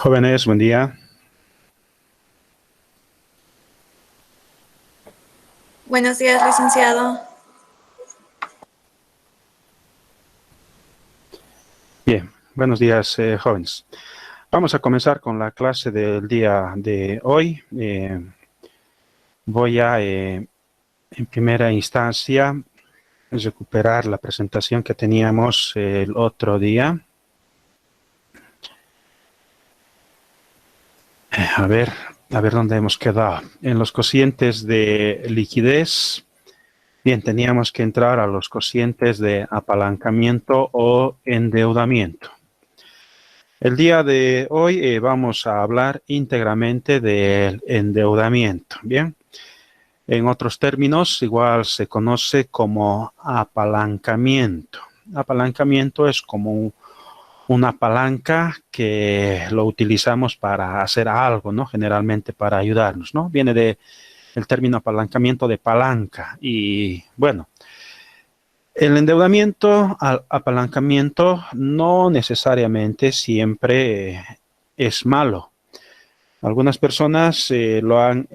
Jóvenes, buen día. Buenos días, licenciado. Bien, buenos días, jóvenes. Vamos a comenzar con la clase del día de hoy. Voy a, en primera instancia, recuperar la presentación que teníamos el otro día. A ver dónde hemos quedado. En los cocientes de liquidez. Bien, teníamos que entrar a los cocientes de apalancamiento o endeudamiento. El día de hoy vamos a hablar íntegramente del endeudamiento. Bien, en otros términos, igual se conoce como apalancamiento. Apalancamiento es como una palanca que lo utilizamos para hacer algo, ¿no? Generalmente para ayudarnos, ¿no? Viene del término apalancamiento de palanca. Y bueno, el endeudamiento, apalancamiento, no necesariamente siempre es malo. Algunas personas lo han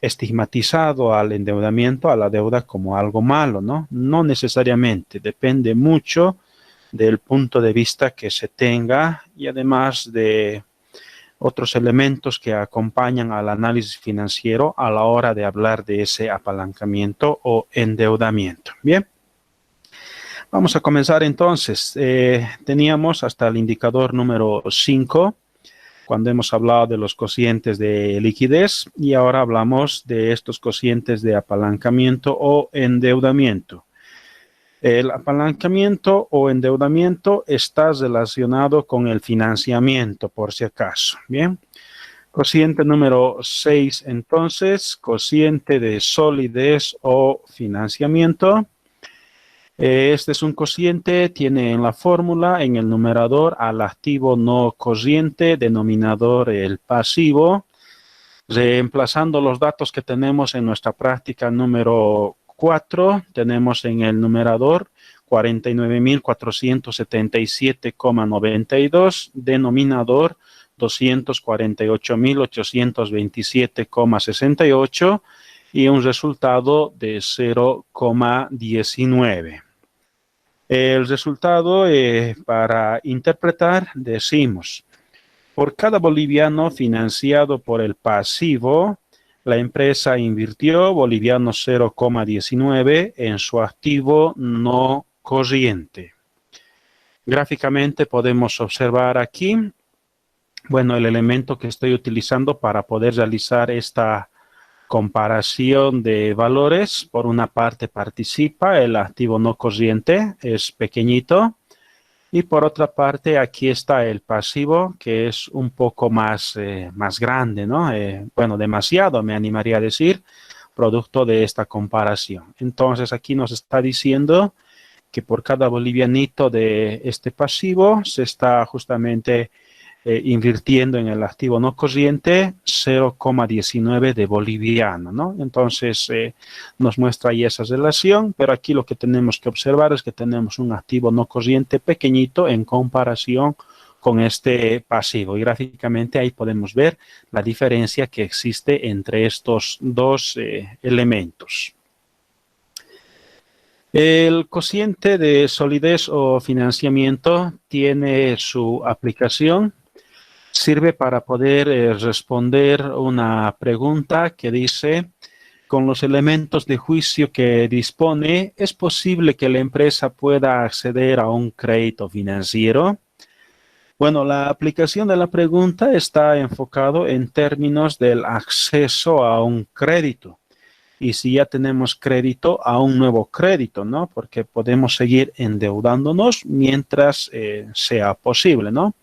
estigmatizado al endeudamiento, a la deuda, como algo malo, ¿no? No necesariamente, depende mucho del punto de vista que se tenga y además de otros elementos que acompañan al análisis financiero a la hora de hablar de ese apalancamiento o endeudamiento. Bien. Vamos a comenzar entonces. Teníamos hasta el indicador número 5 cuando hemos hablado de los cocientes de liquidez y ahora hablamos de estos cocientes de apalancamiento o endeudamiento. El apalancamiento o endeudamiento está relacionado con el financiamiento, por si acaso. Bien. Cociente número 6, entonces, cociente de solidez o financiamiento. Este es un cociente, tiene en la fórmula, en el numerador, al activo no corriente, denominador el pasivo, reemplazando los datos que tenemos en nuestra práctica número 4, tenemos en el numerador 49.477,92, denominador 248.827,68 y un resultado de 0,19. El resultado, para interpretar, decimos, por cada boliviano financiado por el pasivo, la empresa invirtió boliviano 0,19 en su activo no corriente. Gráficamente podemos observar aquí, bueno, el elemento que estoy utilizando para poder realizar esta comparación de valores. Por una parte participa el activo no corriente, es pequeñito, y por otra parte aquí está el pasivo, que es un poco más grande, ¿no? Bueno, demasiado me animaría a decir, producto de esta comparación. Entonces aquí nos está diciendo que por cada bolivianito de este pasivo se está justamente invirtiendo en el activo no corriente 0,19 de boliviano, ¿no? Entonces nos muestra ahí esa relación, pero aquí lo que tenemos que observar es que tenemos un activo no corriente pequeñito en comparación con este pasivo. Y gráficamente ahí podemos ver la diferencia que existe entre estos dos elementos. El cociente de solidez o financiamiento tiene su aplicación. Sirve para poder responder una pregunta que dice, con los elementos de juicio que dispone, ¿es posible que la empresa pueda acceder a un crédito financiero? Bueno, la aplicación de la pregunta está enfocado en términos del acceso a un crédito. Y si ya tenemos crédito, a un nuevo crédito, ¿no? Porque podemos seguir endeudándonos mientras sea posible, ¿no?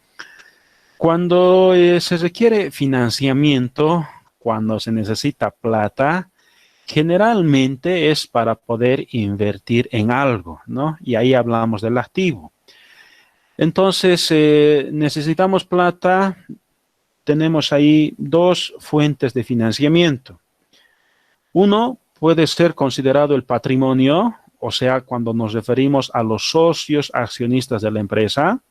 Cuando se requiere financiamiento, cuando se necesita plata, generalmente es para poder invertir en algo, ¿no? Y ahí hablamos del activo. Entonces, necesitamos plata, tenemos ahí dos fuentes de financiamiento. Uno puede ser considerado el patrimonio, o sea, cuando nos referimos a los socios accionistas de la empresa.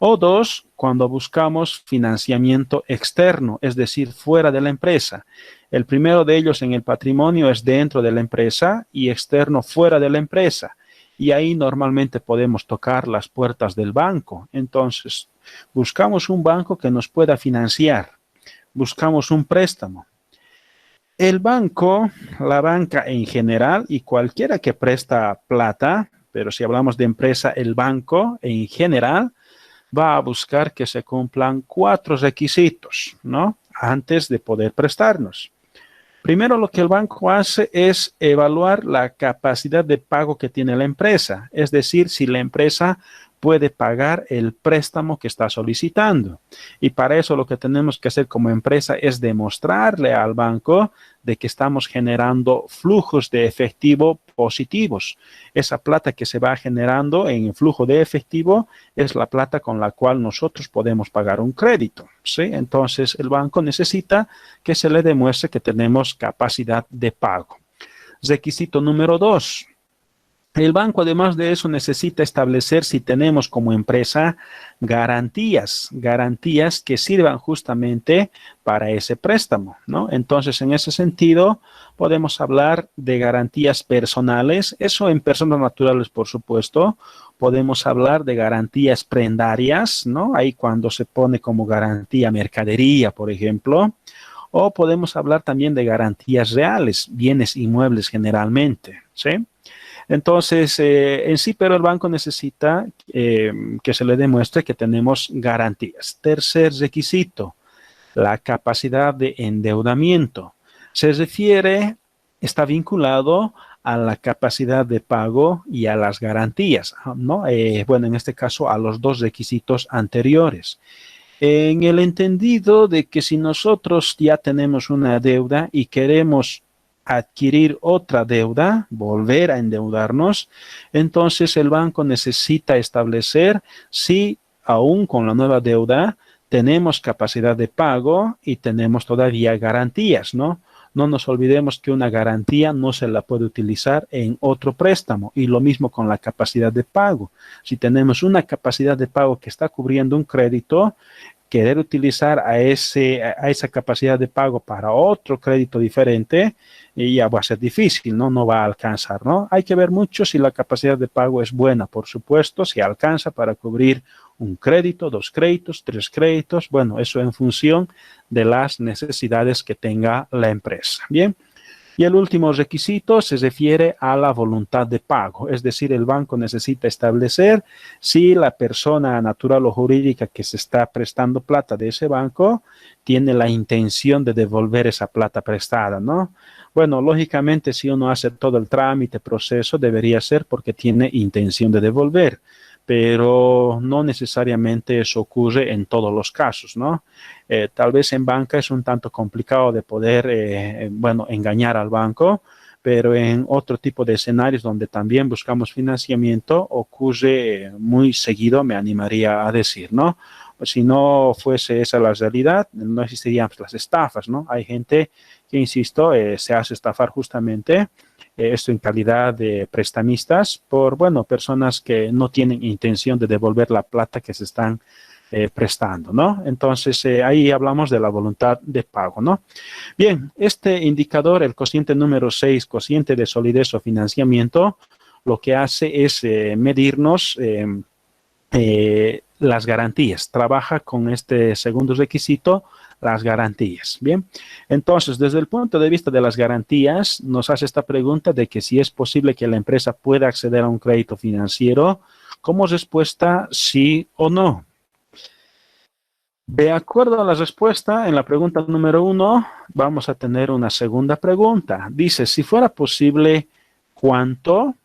O dos, cuando buscamos financiamiento externo, es decir, fuera de la empresa. El primero de ellos en el patrimonio es dentro de la empresa y externo fuera de la empresa. Y ahí normalmente podemos tocar las puertas del banco. Entonces, buscamos un banco que nos pueda financiar. Buscamos un préstamo. El banco, la banca en general y cualquiera que presta plata, pero si hablamos de empresa, el banco en general va a buscar que se cumplan 4 requisitos, ¿no? Antes de poder prestarnos. Primero, lo que el banco hace es evaluar la capacidad de pago que tiene la empresa, es decir, si la empresa puede pagar el préstamo que está solicitando. Y para eso lo que tenemos que hacer como empresa es demostrarle al banco de que estamos generando flujos de efectivo positivos. Esa plata que se va generando en el flujo de efectivo es la plata con la cual nosotros podemos pagar un crédito, ¿sí? Entonces el banco necesita que se le demuestre que tenemos capacidad de pago. Requisito número 2. El banco, además de eso, necesita establecer si tenemos como empresa garantías que sirvan justamente para ese préstamo, ¿no? Entonces, en ese sentido, podemos hablar de garantías personales, eso en personas naturales, por supuesto. Podemos hablar de garantías prendarias, ¿no? Ahí cuando se pone como garantía mercadería, por ejemplo. O podemos hablar también de garantías reales, bienes inmuebles generalmente, ¿sí? Entonces, en sí, pero el banco necesita que se le demuestre que tenemos garantías. Tercer requisito, la capacidad de endeudamiento. Se refiere, está vinculado a la capacidad de pago y a las garantías, ¿no? Bueno, en este caso, a los 2 requisitos anteriores. En el entendido de que si nosotros ya tenemos una deuda y queremos adquirir otra deuda, volver a endeudarnos, entonces el banco necesita establecer si aún con la nueva deuda tenemos capacidad de pago y tenemos todavía garantías, ¿no? No nos olvidemos que una garantía no se la puede utilizar en otro préstamo y lo mismo con la capacidad de pago. Si tenemos una capacidad de pago que está cubriendo un crédito, querer utilizar a esa capacidad de pago para otro crédito diferente, y ya va a ser difícil, ¿no? No va a alcanzar, ¿no? Hay que ver mucho si la capacidad de pago es buena, por supuesto, si alcanza para cubrir un crédito, 2 créditos, 3 créditos, bueno, eso en función de las necesidades que tenga la empresa. Bien. Y el último requisito se refiere a la voluntad de pago, es decir, el banco necesita establecer si la persona natural o jurídica que se está prestando plata de ese banco tiene la intención de devolver esa plata prestada, ¿no? Bueno, lógicamente, si uno hace todo el trámite, proceso, debería ser porque tiene intención de devolver, pero no necesariamente eso ocurre en todos los casos, ¿no? Tal vez en banca es un tanto complicado de poder, bueno, engañar al banco, pero en otro tipo de escenarios donde también buscamos financiamiento ocurre muy seguido, me animaría a decir, ¿no? Pues si no fuese esa la realidad, no existirían las estafas, ¿no? Hay gente que, insisto, se hace estafar justamente esto en calidad de prestamistas por, bueno, personas que no tienen intención de devolver la plata que se están prestando, ¿no? Entonces, ahí hablamos de la voluntad de pago, ¿no? Bien, este indicador, el cociente número 6, cociente de solidez o financiamiento, lo que hace es medirnos las garantías. Trabaja con este segundo requisito, las garantías. Bien, entonces, desde el punto de vista de las garantías, nos hace esta pregunta de que si es posible que la empresa pueda acceder a un crédito financiero, como respuesta, sí o no. De acuerdo a la respuesta, en la pregunta número 1, vamos a tener una segunda pregunta. Dice, si fuera posible, ¿cuánto?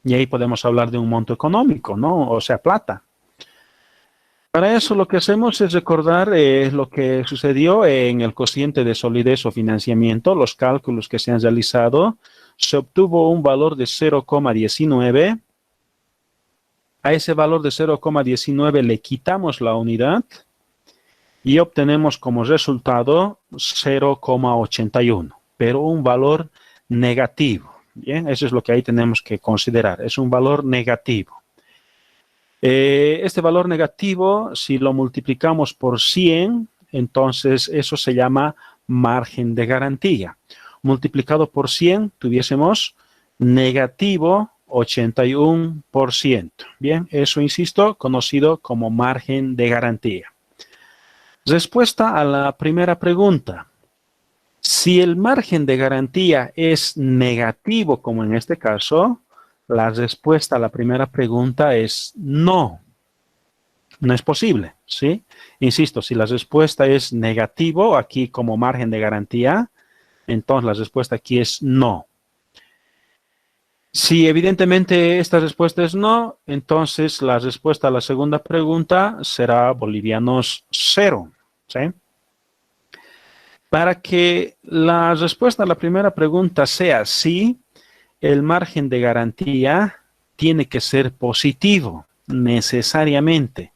Y ahí podemos hablar de un monto económico, ¿no? O sea, plata. Para eso lo que hacemos es recordar lo que sucedió en el cociente de solidez o financiamiento, los cálculos que se han realizado. Se obtuvo un valor de 0,19. A ese valor de 0,19 le quitamos la unidad y obtenemos como resultado 0,81, pero un valor negativo. Bien, eso es lo que ahí tenemos que considerar, es un valor negativo. Este valor negativo, si lo multiplicamos por 100, entonces eso se llama margen de garantía. Multiplicado por 100, tuviésemos negativo 81%. Bien, eso, insisto, conocido como margen de garantía. Respuesta a la primera pregunta. Si el margen de garantía es negativo, como en este caso, la respuesta a la primera pregunta es no. No es posible, ¿sí? Insisto, si la respuesta es negativo, aquí como margen de garantía, entonces la respuesta aquí es no. Si evidentemente esta respuesta es no, entonces la respuesta a la segunda pregunta será bolivianos 0, ¿sí? Para que la respuesta a la primera pregunta sea sí, el margen de garantía tiene que ser positivo, necesariamente.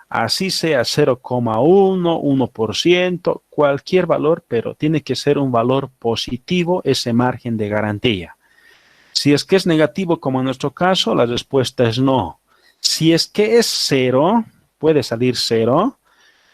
Así sea 0,1, 1%, cualquier valor, pero tiene que ser un valor positivo ese margen de garantía. Si es que es negativo, como en nuestro caso, la respuesta es no. Si es que es 0, puede salir 0.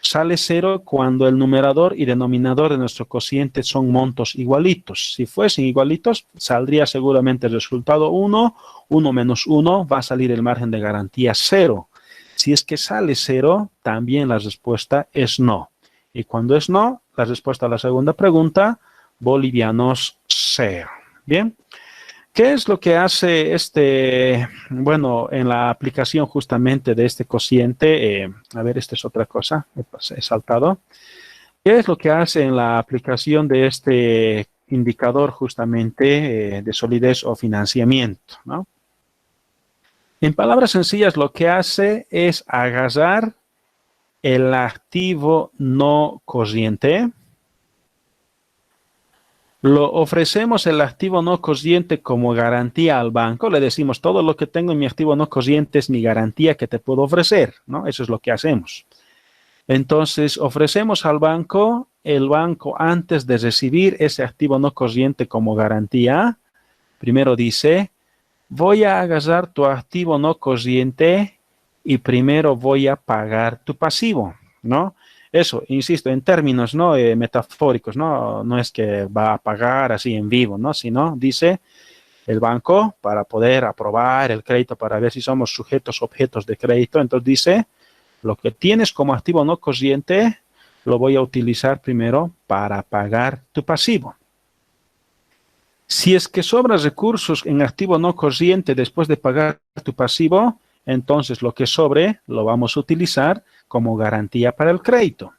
Sale 0 cuando el numerador y denominador de nuestro cociente son montos igualitos. Si fuesen igualitos, saldría seguramente el resultado 1. 1 menos 1 va a salir el margen de garantía 0. Si es que sale 0, también la respuesta es no. Y cuando es no, la respuesta a la segunda pregunta, bolivianos 0. Bien. ¿Qué es lo que hace bueno, en la aplicación justamente de este cociente? A ver, esta es otra cosa, he saltado. ¿Qué es lo que hace en la aplicación de este indicador justamente de solidez o financiamiento, ¿no? En palabras sencillas, lo que hace es agarrar el activo no corriente. Lo ofrecemos el activo no corriente como garantía al banco. Le decimos, todo lo que tengo en mi activo no corriente es mi garantía que te puedo ofrecer, ¿no? Eso es lo que hacemos. Entonces, ofrecemos al banco, el banco antes de recibir ese activo no corriente como garantía, primero dice, voy a agarrar tu activo no corriente y primero voy a pagar tu pasivo, ¿no? Eso, insisto, en términos ¿no? Metafóricos, ¿no? No es que va a pagar así en vivo, ¿no? Sino dice el banco para poder aprobar el crédito, para ver si somos sujetos objetos de crédito. Entonces dice, lo que tienes como activo no corriente, lo voy a utilizar primero para pagar tu pasivo. Si es que sobran recursos en activo no corriente después de pagar tu pasivo, entonces lo que sobre lo vamos a utilizar como garantía para el crédito.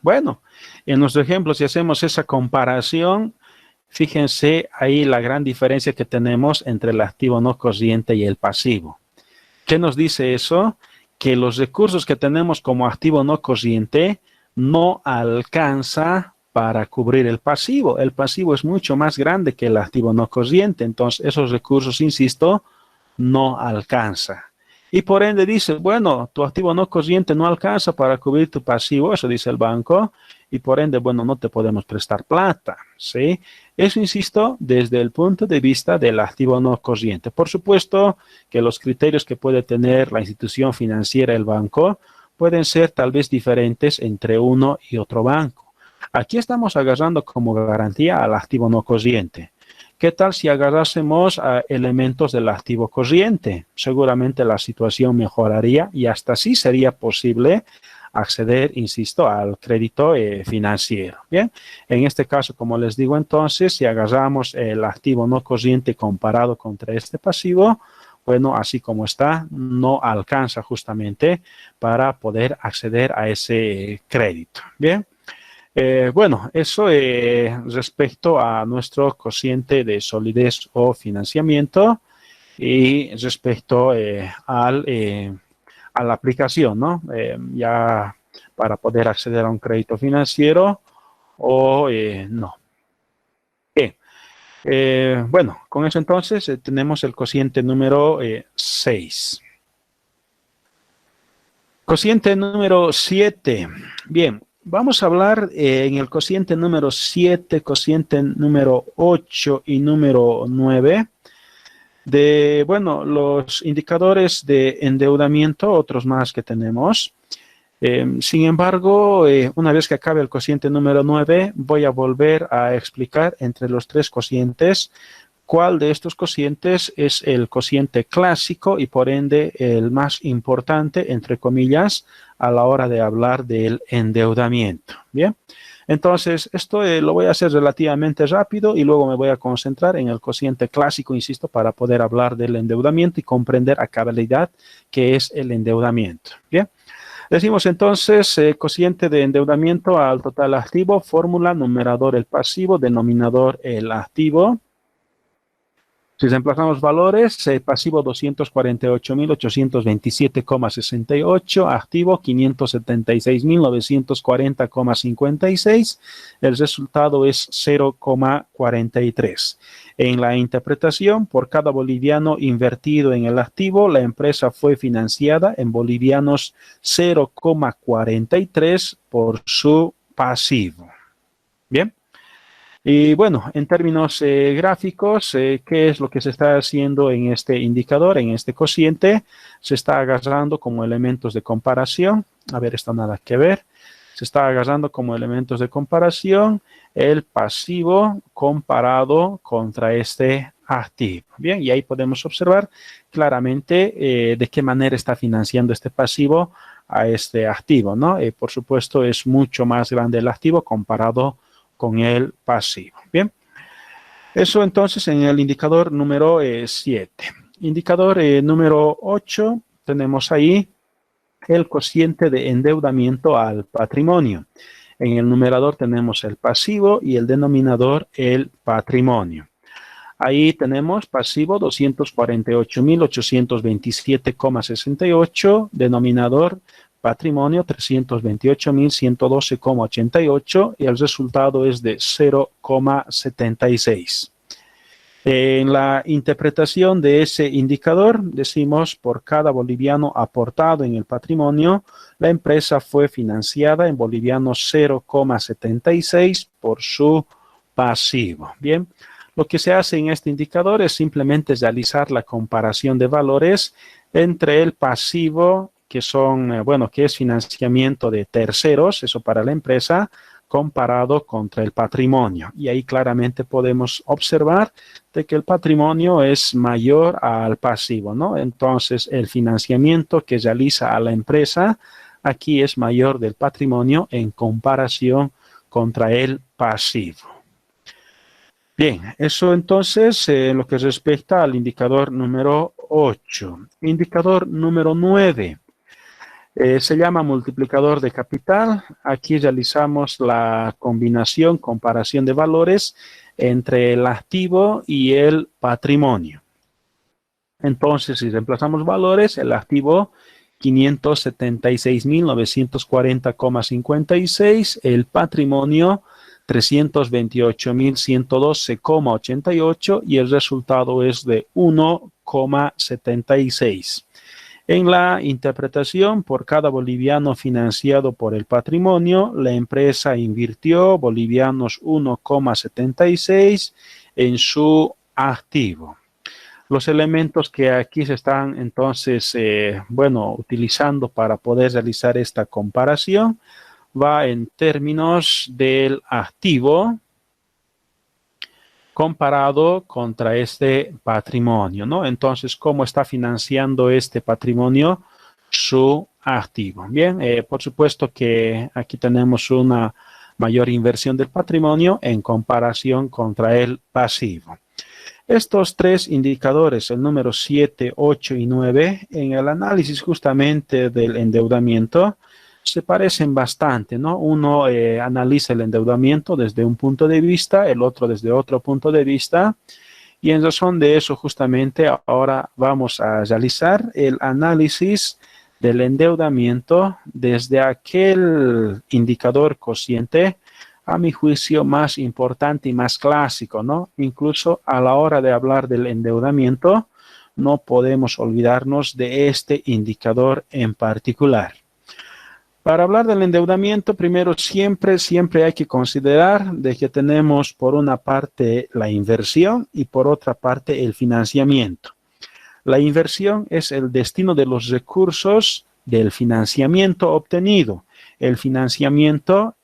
Bueno, en nuestro ejemplo, si hacemos esa comparación, fíjense ahí la gran diferencia que tenemos entre el activo no corriente y el pasivo. ¿Qué nos dice eso? Que los recursos que tenemos como activo no corriente no alcanza para cubrir el pasivo. El pasivo es mucho más grande que el activo no corriente, entonces esos recursos, insisto, no alcanza. Y por ende dice, bueno, tu activo no corriente no alcanza para cubrir tu pasivo, eso dice el banco, y por ende, bueno, no te podemos prestar plata, ¿sí? Eso, insisto, desde el punto de vista del activo no corriente. Por supuesto que los criterios que puede tener la institución financiera, el banco, pueden ser tal vez diferentes entre uno y otro banco. Aquí estamos agarrando como garantía al activo no corriente. ¿Qué tal si agarrásemos elementos del activo corriente? Seguramente la situación mejoraría y hasta así sería posible acceder, insisto, al crédito financiero. Bien, en este caso, como les digo entonces, si agarramos el activo no corriente comparado contra este pasivo, bueno, así como está, no alcanza justamente para poder acceder a ese crédito. Bien. Bueno, eso respecto a nuestro cociente de solidez o financiamiento y respecto a la aplicación, ¿no? Ya para poder acceder a un crédito financiero o no. Bueno, con eso entonces tenemos el cociente número 6. Cociente número 7. Bien. Vamos a hablar en el cociente número 7, cociente número 8 y número 9 Bueno, los indicadores de endeudamiento, otros más que tenemos. Sin embargo, una vez que acabe el cociente número 9, voy a volver a explicar entre los tres cocientes cuál de estos cocientes es el cociente clásico y por ende el más importante, entre comillas, a la hora de hablar del endeudamiento. Bien, entonces esto lo voy a hacer relativamente rápido y luego me voy a concentrar en el cociente clásico, insisto, para poder hablar del endeudamiento y comprender a cabalidad qué es el endeudamiento. Bien. Decimos entonces cociente de endeudamiento al total activo, fórmula, numerador el pasivo, denominador el activo. Si reemplazamos valores, pasivo 248.827,68, activo 576.940,56, el resultado es 0,43. En la interpretación, por cada boliviano invertido en el activo, la empresa fue financiada en bolivianos 0,43 por su pasivo. Bien. Y bueno, en términos gráficos, ¿qué es lo que se está haciendo en este indicador, en este cociente? Se está agarrando como elementos de comparación. A ver, esto nada que ver. Se está agarrando como elementos de comparación el pasivo comparado contra este activo. Bien, y ahí podemos observar claramente de qué manera está financiando este pasivo a este activo, ¿no? Por supuesto, es mucho más grande el activo comparado con el pasivo. Bien, eso entonces en el indicador número 7. Indicador número 8, tenemos ahí el cociente de endeudamiento al patrimonio. En el numerador tenemos el pasivo y el denominador el patrimonio. Ahí tenemos pasivo 248.827,68, denominador patrimonio 328.112,88 y el resultado es de 0,76. En la interpretación de ese indicador, decimos por cada boliviano aportado en el patrimonio, la empresa fue financiada en bolivianos 0,76 por su pasivo. Bien, lo que se hace en este indicador es simplemente realizar la comparación de valores entre el pasivo que son, que es financiamiento de terceros, eso para la empresa, comparado contra el patrimonio. Y ahí claramente podemos observar de que el patrimonio es mayor al pasivo, ¿no? Entonces, el financiamiento que realiza a la empresa aquí es mayor del patrimonio en comparación contra el pasivo. Bien, eso entonces en lo que respecta al indicador número 8. Indicador número 9. Se llama multiplicador de capital. Aquí realizamos la combinación, comparación de valores entre el activo y el patrimonio. Entonces, si reemplazamos valores, el activo 576.940,56, el patrimonio 328.112,88 y el resultado es de 1,76. En la interpretación, por cada boliviano financiado por el patrimonio, la empresa invirtió bolivianos 1,76 en su activo. Los elementos que aquí se están entonces, utilizando para poder realizar esta comparación, va en términos del activo comparado contra este patrimonio, ¿no? Entonces, ¿cómo está financiando este patrimonio su activo? Bien, por supuesto que aquí tenemos una mayor inversión del patrimonio en comparación contra el pasivo. Estos tres indicadores, el número 7, 8 y 9, en el análisis justamente del endeudamiento, se parecen bastante, ¿no? Uno analiza el endeudamiento desde un punto de vista, el otro desde otro punto de vista, y en razón de eso justamente ahora vamos a realizar el análisis del endeudamiento desde aquel indicador cociente, a mi juicio, más importante y más clásico, ¿no? Incluso a la hora de hablar del endeudamiento, no podemos olvidarnos de este indicador en particular. Para hablar del endeudamiento, primero siempre hay que considerar de que tenemos por una parte la inversión y por otra parte el financiamiento. La inversión es el destino de los recursos del financiamiento obtenido. El financiamiento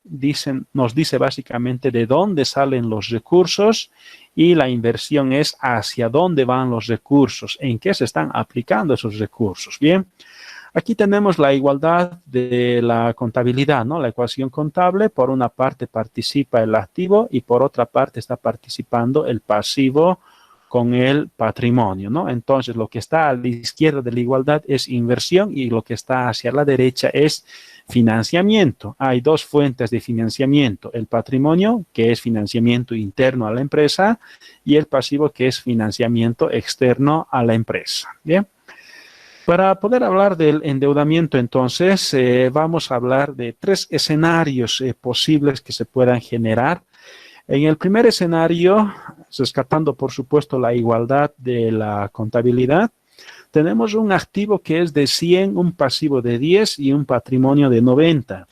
nos dice básicamente de dónde salen los recursos y la inversión es hacia dónde van los recursos, en qué se están aplicando esos recursos. Bien, aquí tenemos la igualdad de la contabilidad, ¿no? La ecuación contable, por una parte participa el activo y por otra parte está participando el pasivo con el patrimonio, ¿no? Entonces, lo que está a la izquierda de la igualdad es inversión y lo que está hacia la derecha es financiamiento. Hay dos fuentes de financiamiento, el patrimonio, que es financiamiento interno a la empresa, y el pasivo, que es financiamiento externo a la empresa. Bien. Para poder hablar del endeudamiento, entonces, vamos a hablar de tres escenarios posibles que se puedan generar. En el primer escenario, rescatando por supuesto la igualdad de la contabilidad, tenemos un activo que es de 100, un pasivo de 10 y un patrimonio de 90.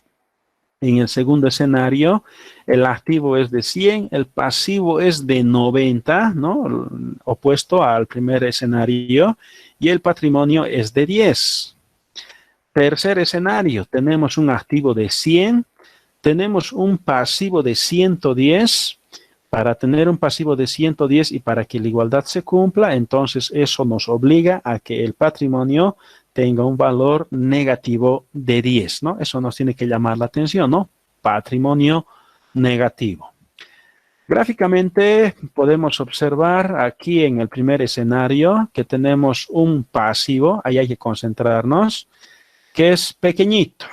En el segundo escenario, el activo es de 100, el pasivo es de 90, ¿no? Opuesto al primer escenario, y el patrimonio es de 10. Tercer escenario, tenemos un activo de 100, tenemos un pasivo de 110. Para tener un pasivo de 110 y para que la igualdad se cumpla, entonces eso nos obliga a que el patrimonio tenga un valor negativo de 10, ¿no? Eso nos tiene que llamar la atención, ¿no? Patrimonio negativo. Gráficamente podemos observar aquí en el primer escenario que tenemos un pasivo, ahí hay que concentrarnos, que es pequeñito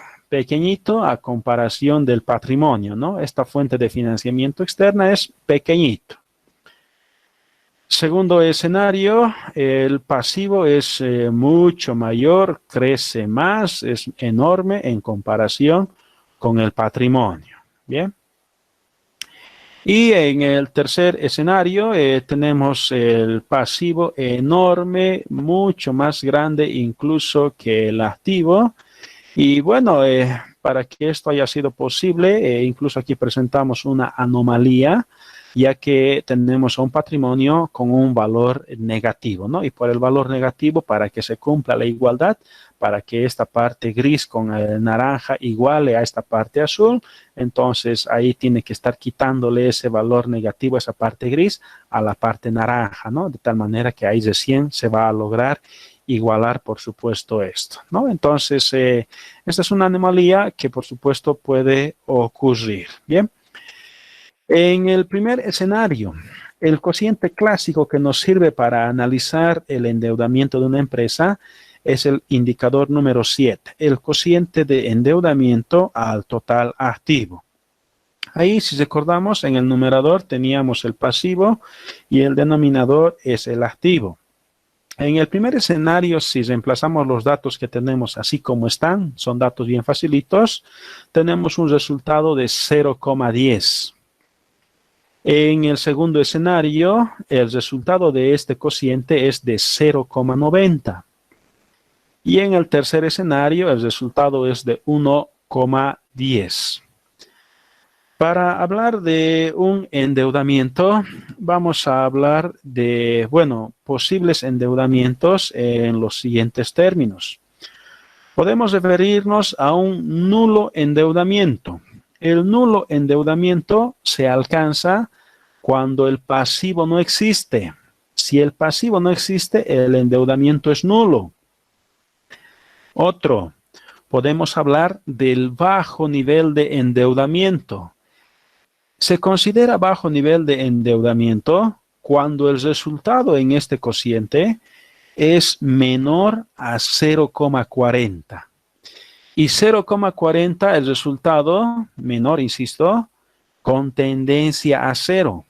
a comparación del patrimonio, ¿no? Esta fuente de financiamiento externa es pequeñito. Segundo escenario, el pasivo es mucho mayor, crece más, es enorme en comparación con el patrimonio. Bien. Y en el tercer escenario tenemos el pasivo enorme, mucho más grande incluso que el activo. Y bueno, para que esto haya sido posible, incluso aquí presentamos una anomalía, ya que tenemos un patrimonio con un valor negativo, ¿no? Y por el valor negativo, para que se cumpla la igualdad, para que esta parte gris con el naranja iguale a esta parte azul, entonces ahí tiene que estar quitándole ese valor negativo, esa parte gris, a la parte naranja, ¿no? De tal manera que ahí recién se va a lograr igualar, por supuesto, esto, ¿no? Entonces, esta es una anomalía que, por supuesto, puede ocurrir. Bien. En el primer escenario, el cociente clásico que nos sirve para analizar el endeudamiento de una empresa es el indicador número 7, el cociente de endeudamiento al total activo. Ahí, si recordamos, en el numerador teníamos el pasivo y el denominador es el activo. En el primer escenario, si reemplazamos los datos que tenemos así como están, son datos bien facilitos, tenemos un resultado de 0,10. En el segundo escenario, el resultado de este cociente es de 0,90. Y en el tercer escenario, el resultado es de 1,10. Para hablar de un endeudamiento, vamos a hablar de, bueno, posibles endeudamientos en los siguientes términos. Podemos referirnos a un nulo endeudamiento. El nulo endeudamiento se alcanza cuando el pasivo no existe. Si el pasivo no existe, el endeudamiento es nulo. Otro, podemos hablar del bajo nivel de endeudamiento. Se considera bajo nivel de endeudamiento cuando el resultado en este cociente es menor a 0,40. Y 0,40 el resultado menor, insisto, con tendencia a 0.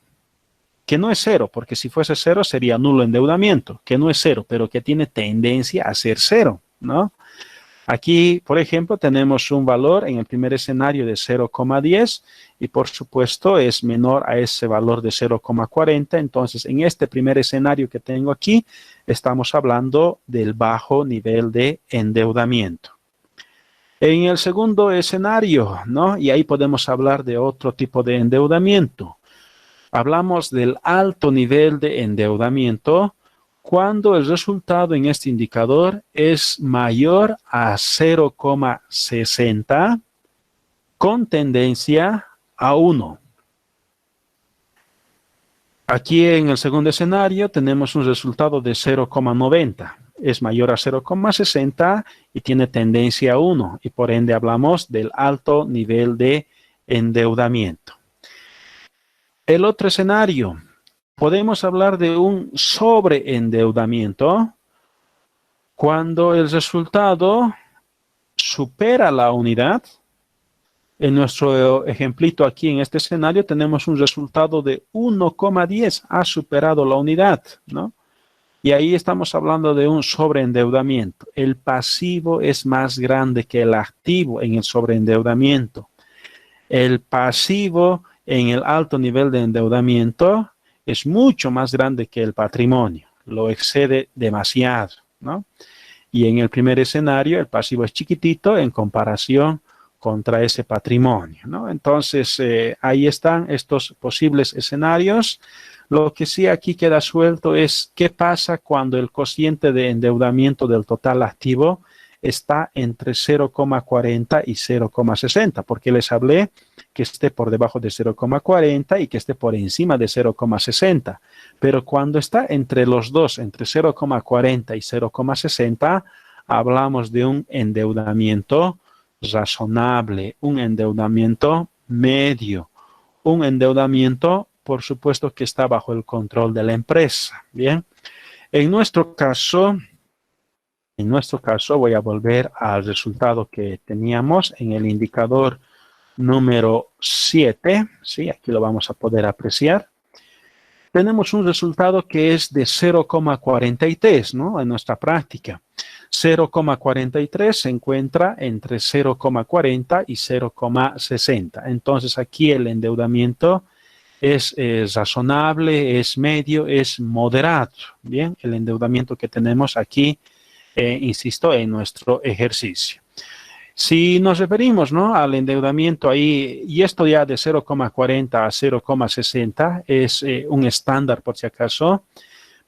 Que no es 0, porque si fuese 0 sería nulo endeudamiento. Que no es 0, pero que tiene tendencia a ser 0, ¿no? Aquí, por ejemplo, tenemos un valor en el primer escenario de 0,10 y por supuesto es menor a ese valor de 0,40. Entonces, en este primer escenario que tengo aquí, estamos hablando del bajo nivel de endeudamiento. En el segundo escenario, ¿no? Y ahí podemos hablar de otro tipo de endeudamiento. Hablamos del alto nivel de endeudamiento cuando el resultado en este indicador es mayor a 0,60 con tendencia a 1. Aquí en el segundo escenario tenemos un resultado de 0,90. Es mayor a 0,60 y tiene tendencia a 1. Y por ende hablamos del alto nivel de endeudamiento. El otro escenario, podemos hablar de un sobreendeudamiento cuando el resultado supera la unidad. En nuestro ejemplito aquí en este escenario tenemos un resultado de 1,10, ha superado la unidad, ¿no? Y ahí estamos hablando de un sobreendeudamiento. El pasivo es más grande que el activo en el sobreendeudamiento. El pasivo en el alto nivel de endeudamiento es mucho más grande que el patrimonio, lo excede demasiado, ¿no? Y en el primer escenario el pasivo es chiquitito en comparación contra ese patrimonio, ¿no? Entonces, ahí están estos posibles escenarios. Lo que sí aquí queda suelto es qué pasa cuando el cociente de endeudamiento del total activo está entre 0,40 y 0,60, porque les hablé que esté por debajo de 0,40 y que esté por encima de 0,60. Pero cuando está entre los dos, entre 0,40 y 0,60, hablamos de un endeudamiento razonable, un endeudamiento medio, un endeudamiento, por supuesto, que está bajo el control de la empresa. Bien, en nuestro caso voy a volver al resultado que teníamos en el indicador número 7, ¿sí? Aquí lo vamos a poder apreciar. Tenemos un resultado que es de 0,43, ¿no? En nuestra práctica. 0,43 se encuentra entre 0,40 y 0,60. Entonces aquí el endeudamiento es razonable, es medio, es moderado. Bien, el endeudamiento que tenemos aquí, insisto, en nuestro ejercicio. Si nos referimos, ¿no?, al endeudamiento ahí, y esto ya de 0,40 a 0,60 es un estándar por si acaso,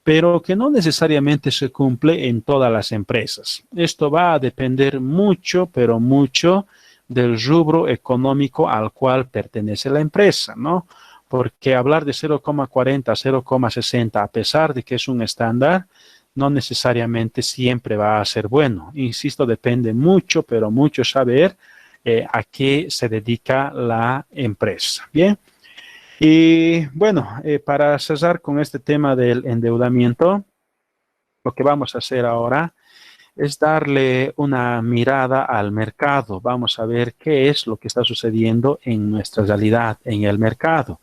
pero que no necesariamente se cumple en todas las empresas. Esto va a depender mucho, pero mucho del rubro económico al cual pertenece la empresa, ¿no? Porque hablar de 0,40 a 0,60, a pesar de que es un estándar, no necesariamente siempre va a ser bueno. Insisto, depende mucho, pero mucho saber a qué se dedica la empresa. Bien. Y bueno, para cerrar con este tema del endeudamiento, lo que vamos a hacer ahora es darle una mirada al mercado. Vamos a ver qué es lo que está sucediendo en nuestra realidad, en el mercado.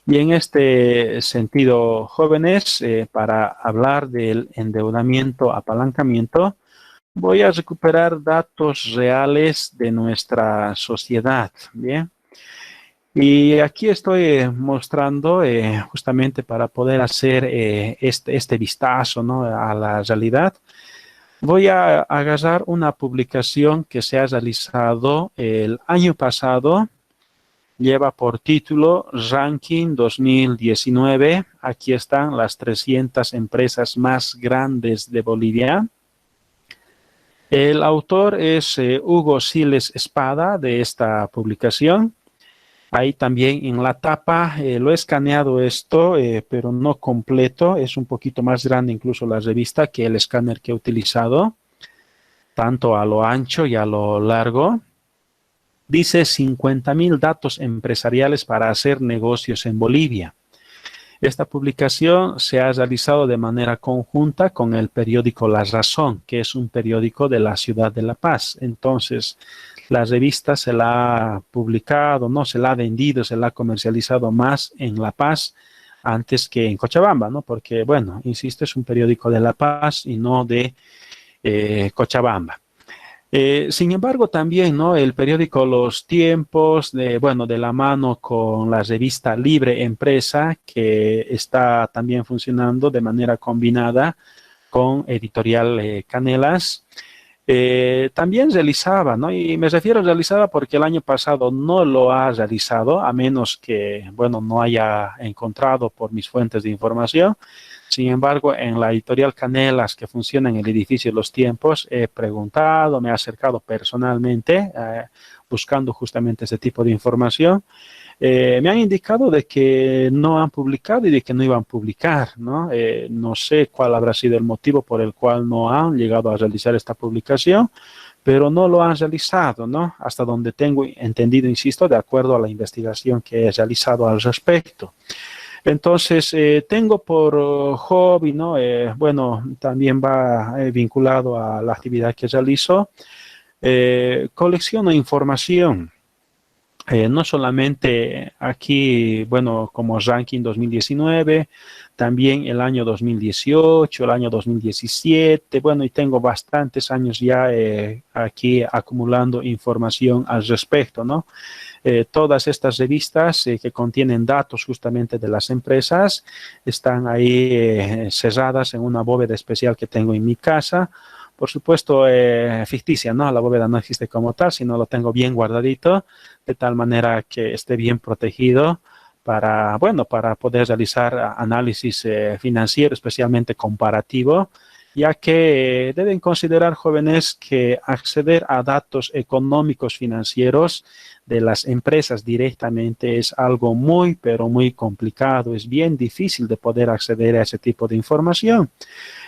Y en este sentido, jóvenes, para hablar del endeudamiento, apalancamiento, voy a recuperar datos reales de nuestra sociedad. Bien. Y aquí estoy mostrando justamente para poder hacer este vistazo, ¿no?, a la realidad. Voy a agarrar una publicación que se ha realizado el año pasado. Lleva por título Ranking 2019. Aquí están las 300 empresas más grandes de Bolivia. El autor es Hugo Siles Espada de esta publicación. Ahí también en la tapa lo he escaneado esto, pero no completo. Es un poquito más grande incluso la revista que el escáner que he utilizado, tanto a lo ancho y a lo largo. Dice 50,000 datos empresariales para hacer negocios en Bolivia. Esta publicación se ha realizado de manera conjunta con el periódico La Razón, que es un periódico de la ciudad de La Paz. Entonces, la revista se la ha publicado, no se la ha vendido, se la ha comercializado más en La Paz antes que en Cochabamba, ¿no? Porque, bueno, insisto, es un periódico de La Paz y no de Cochabamba. Sin embargo, también, ¿no?, el periódico Los Tiempos, de la mano con la revista Libre Empresa, que está también funcionando de manera combinada con Editorial Canelas, también realizaba, ¿no? Y me refiero a realizaba porque el año pasado no lo ha realizado, a menos que, no haya encontrado por mis fuentes de información. Sin embargo, en la editorial Canelas, que funciona en el edificio Los Tiempos, he preguntado, me he acercado personalmente, buscando justamente ese tipo de información. Me han indicado de que no han publicado y de que no iban a publicar, ¿no? No sé cuál habrá sido el motivo por el cual no han llegado a realizar esta publicación, pero no lo han realizado, ¿no? Hasta donde tengo entendido, insisto, de acuerdo a la investigación que he realizado al respecto. Entonces, tengo por hobby, ¿no? Bueno, también va vinculado a la actividad que realizo, colecciono información. No solamente aquí, bueno, como ranking 2019, también el año 2018, el año 2017, bueno, y tengo bastantes años ya aquí acumulando información al respecto, ¿no? Todas estas revistas que contienen datos justamente de las empresas están ahí cerradas en una bóveda especial que tengo en mi casa. Por supuesto, ficticia, ¿no? La bóveda no existe como tal, sino lo tengo bien guardadito, de tal manera que esté bien protegido para, bueno, para poder realizar análisis financiero, especialmente comparativo, ya que deben considerar jóvenes que acceder a datos económicos financieros de las empresas directamente es algo muy, pero muy complicado. Es bien difícil de poder acceder a ese tipo de información.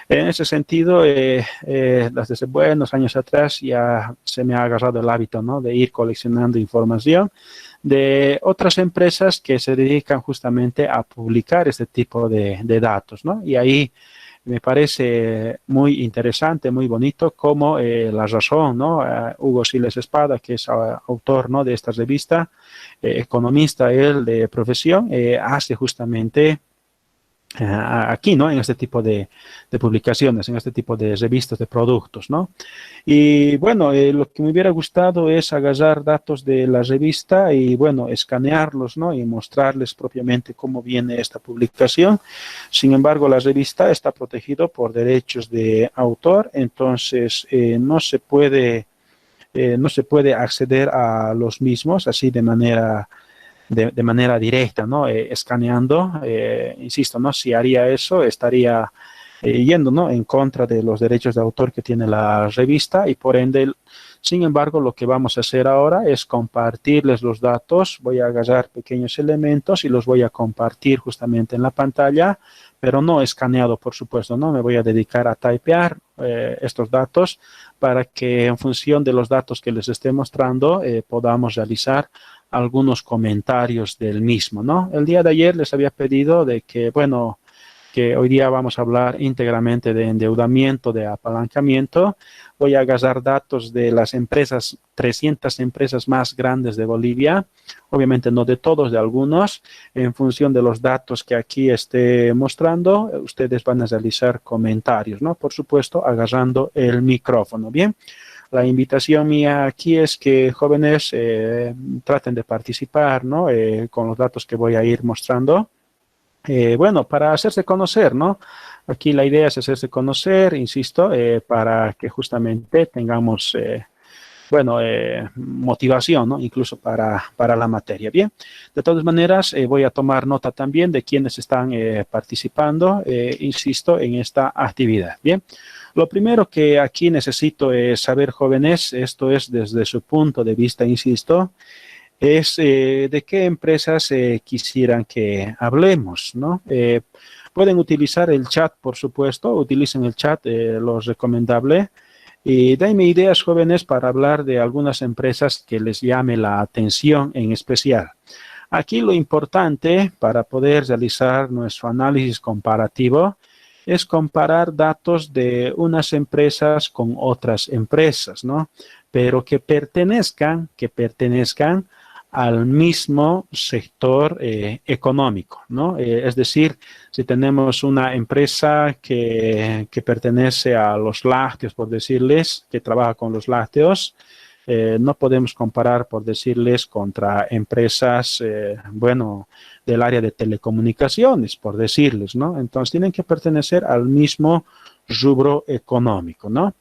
En ese sentido, desde buenos años atrás ya se me ha agarrado el hábito, ¿no? De ir coleccionando información de otras empresas que se dedican justamente a publicar este tipo de datos, ¿no? Y ahí me parece muy interesante, muy bonito, como La Razón, ¿no? Hugo Siles Espada, que es autor, ¿no? de esta revista, economista él de profesión, hace justamente aquí, ¿no? En este tipo de publicaciones, en este tipo de revistas de productos, ¿no? Y bueno, lo que me hubiera gustado es agarrar datos de la revista y bueno, escanearlos, ¿no? Y mostrarles propiamente cómo viene esta publicación. Sin embargo, la revista está protegida por derechos de autor, entonces no se puede acceder a los mismos así de manera directa, ¿no? Escaneando, insisto, ¿no? Si haría eso, estaría yendo, ¿no? En contra de los derechos de autor que tiene la revista y por ende, sin embargo, lo que vamos a hacer ahora es compartirles los datos. Voy a agarrar pequeños elementos y los voy a compartir justamente en la pantalla, pero no escaneado, por supuesto, ¿no? Me voy a dedicar a typear estos datos para que en función de los datos que les esté mostrando podamos realizar algunos comentarios del mismo, ¿no? El día de ayer les había pedido de que, bueno, que hoy día vamos a hablar íntegramente de endeudamiento, de apalancamiento. Voy a agarrar datos de las empresas, 300 empresas más grandes de Bolivia, obviamente no de todos, de algunos. En función de los datos que aquí esté mostrando, ustedes van a realizar comentarios, ¿no? Por supuesto, agarrando el micrófono, ¿bien? La invitación mía aquí es que jóvenes traten de participar, ¿no? Con los datos que voy a ir mostrando. Bueno, para hacerse conocer, ¿no? Aquí la idea es hacerse conocer, insisto, para que justamente tengamos, bueno, motivación, ¿no? Incluso para la materia. Bien, de todas maneras, voy a tomar nota también de quienes están participando, insisto, en esta actividad. Bien. Lo primero que aquí necesito saber, jóvenes, esto es desde su punto de vista, insisto, es de qué empresas quisieran que hablemos, ¿no? Pueden utilizar el chat, por supuesto, utilicen el chat, lo recomendable. Y denme ideas, jóvenes, para hablar de algunas empresas que les llame la atención en especial. Aquí lo importante para poder realizar nuestro análisis comparativo es comparar datos de unas empresas con otras empresas, ¿no? Pero que pertenezcan al mismo sector económico, ¿no? Es decir, si tenemos una empresa que pertenece a los lácteos, por decirles, que trabaja con los lácteos, no podemos comparar, por decirles, contra empresas, bueno, del área de telecomunicaciones, por decirles, ¿no? Entonces, tienen que pertenecer al mismo rubro económico, ¿no?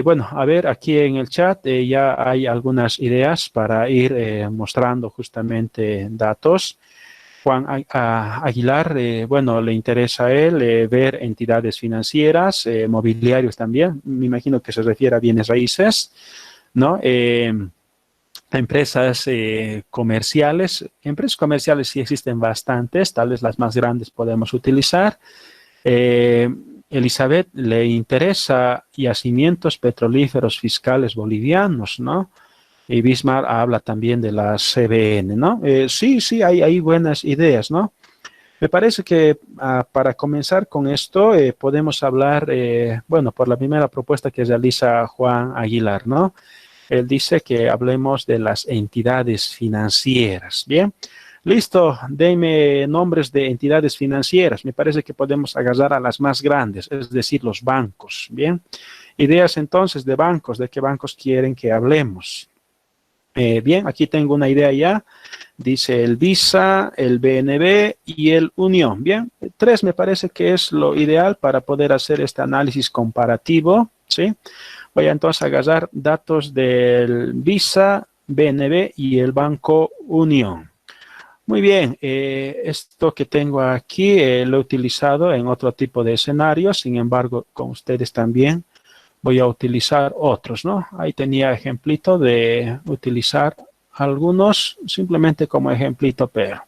Bueno, a ver, aquí en el chat ya hay algunas ideas para ir mostrando justamente datos. Juan Aguilar, bueno, le interesa a él ver entidades financieras, mobiliarios también, me imagino que se refiere a bienes raíces, ¿no? Empresas comerciales sí existen bastantes, tal vez las más grandes podemos utilizar. Elizabeth le interesa yacimientos petrolíferos fiscales bolivianos, ¿no? Y Bismarck habla también de la CBN, ¿no? Sí, hay buenas ideas, ¿no? Me parece que para comenzar con esto podemos hablar, bueno, por la primera propuesta que realiza Juan Aguilar, ¿no? Él dice que hablemos de las entidades financieras, ¿bien? Listo, deme nombres de entidades financieras. Me parece que podemos agarrar a las más grandes, es decir, los bancos, ¿bien? Ideas entonces de bancos, ¿de qué bancos quieren que hablemos? Bien, aquí tengo una idea ya. Dice el Visa, el BNB y el Unión. Bien, 3 me parece que es lo ideal para poder hacer este análisis comparativo, ¿sí? Voy a entonces agarrar datos del Visa, BNB y el Banco Unión. Muy bien, esto que tengo aquí lo he utilizado en otro tipo de escenarios, sin embargo, con ustedes también voy a utilizar otros, ¿no? Ahí tenía ejemplito de utilizar algunos simplemente como ejemplito, pero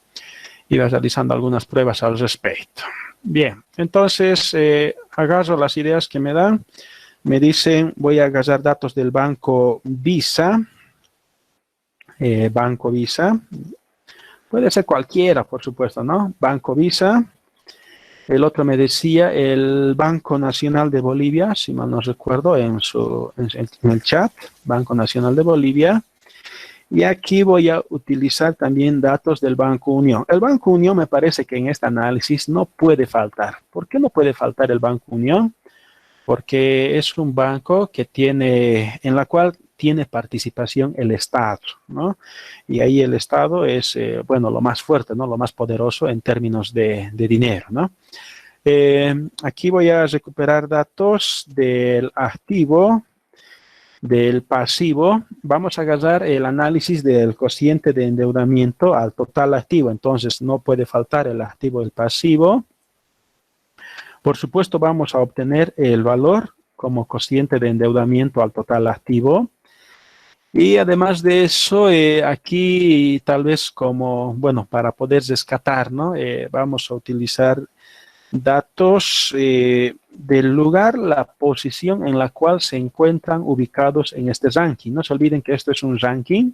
iba realizando algunas pruebas al respecto. Bien, entonces agarro las ideas que me dan. Me dicen, voy a agarrar datos del Banco Visa. Banco Visa. Puede ser cualquiera, por supuesto, ¿no? Banco Visa. El otro me decía el Banco Nacional de Bolivia, si mal no recuerdo, en el chat, Banco Nacional de Bolivia. Y aquí voy a utilizar también datos del Banco Unión. El Banco Unión me parece que en este análisis no puede faltar. ¿Por qué no puede faltar el Banco Unión? Porque es un banco que en la cual tiene participación el Estado, ¿no? Y ahí el Estado es, bueno, lo más fuerte, ¿no? Lo más poderoso en términos de dinero, ¿no? Aquí voy a recuperar datos del activo, del pasivo. Vamos a agarrar el análisis del cociente de endeudamiento al total activo. Entonces, no puede faltar el activo y el pasivo. Por supuesto, vamos a obtener el valor como cociente de endeudamiento al total activo. Y además de eso, aquí tal vez como, bueno, para poder rescatar, ¿no? Vamos a utilizar datos del lugar, la posición en la cual se encuentran ubicados en este ranking. No se olviden que esto es un ranking,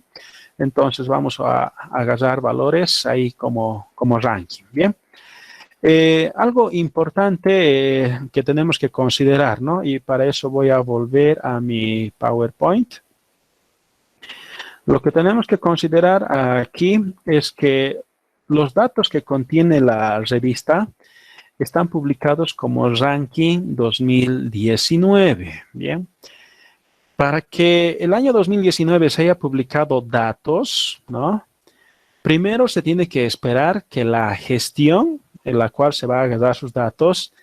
entonces vamos a agarrar valores ahí como ranking, ¿bien? Algo importante que tenemos que considerar, ¿no? Y para eso voy a volver a mi PowerPoint. Lo que tenemos que considerar aquí es que los datos que contiene la revista están publicados como ranking 2019, ¿bien? Para que el año 2019 se haya publicado datos, ¿no? Primero se tiene que esperar que la gestión en la cual se va a agarrar sus datos